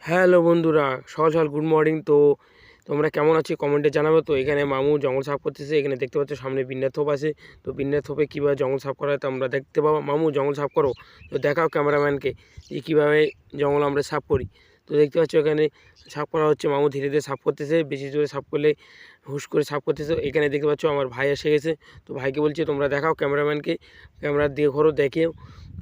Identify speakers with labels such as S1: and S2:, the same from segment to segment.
S1: Hello বন্ধুরা, সকাল সকাল গুড মর্নিং। তো তোমরা কেমন আছো কমেন্টে জানাবে। তো এখানে মামু জঙ্গল সাফ করতেছে। এখানে দেখতে পাচ্ছ সামনে বিন্যার থোপ আছে। তো বিন্যার থোপে কীভাবে জঙ্গল সাফ করা হয় তো আমরা দেখতে পাবো। মামু জঙ্গল সাফ করো, তো দেখাও ক্যামেরাম্যানকে যে কীভাবে জঙ্গল আমরা সাফ করি। তো দেখতে পাচ্ছ এখানে সাফ করা হচ্ছে। মামু ধীরে ধীরে সাফ করতেছে, বেশি জোরে সাফ করলে হুশ করে সাফ করতেছে। এখানে দেখতে পাচ্ছ আমার ভাই এসে গেছে। তো ভাইকে বলছে তোমরা দেখাও ক্যামেরাম্যানকে, ক্যামেরা দিয়ে ঘোরো, দেখেও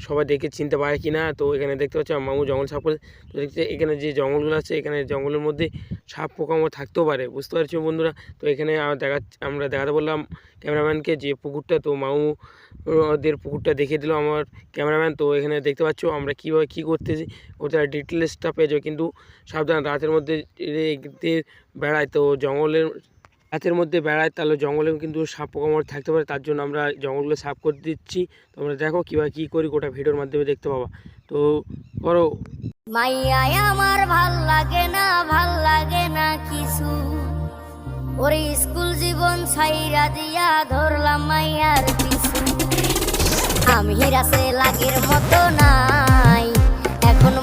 S1: সবাই দেখে চিনতে পারে কি না। তো এখানে দেখতে পাচ্ছ মামু জঙ্গল সাফ করে। তো দেখতে এখানে যে জঙ্গলগুলো আছে, এখানে জঙ্গলের মধ্যে সাপ পোকামাকড় থাকতেও পারে, বুঝতে পারছো বন্ধুরা। তো এখানে আমরা দেখাতে বললাম ক্যামেরাম্যানকে যে পুকুরটা, তো মামু ওদের পুকুরটা দেখিয়ে দিল আমার ক্যামেরাম্যান। তো এখানে দেখতে পাচ্ছ আমরা কীভাবে কী করতেছি, ওটা ডিটেলসটা পেয়ে যাবে। কিন্তু সাবধান, রাতের মধ্যে বেড়ায়, তো জঙ্গলের রাতের মধ্যে বেড়ায়, তাহলে জঙ্গলেও কিন্তু সাপ পোকামাকড় থাকতে পারে। তার জন্য আমরা জঙ্গলগুলো সাফ করে দিচ্ছি। তোমরা দেখো কীভাবে কী করি, গোটা ভিডিওর মাধ্যমে দেখতে পাবা। তো করো।
S2: মাইয়ায় আমার ভাল লাগে না কিছু, ওরে স্কুল জীবন ছাইরা দিয়া ধরলাম মাইয়ার পিছু। আমি রাসে লাগের মতো নাই এখন।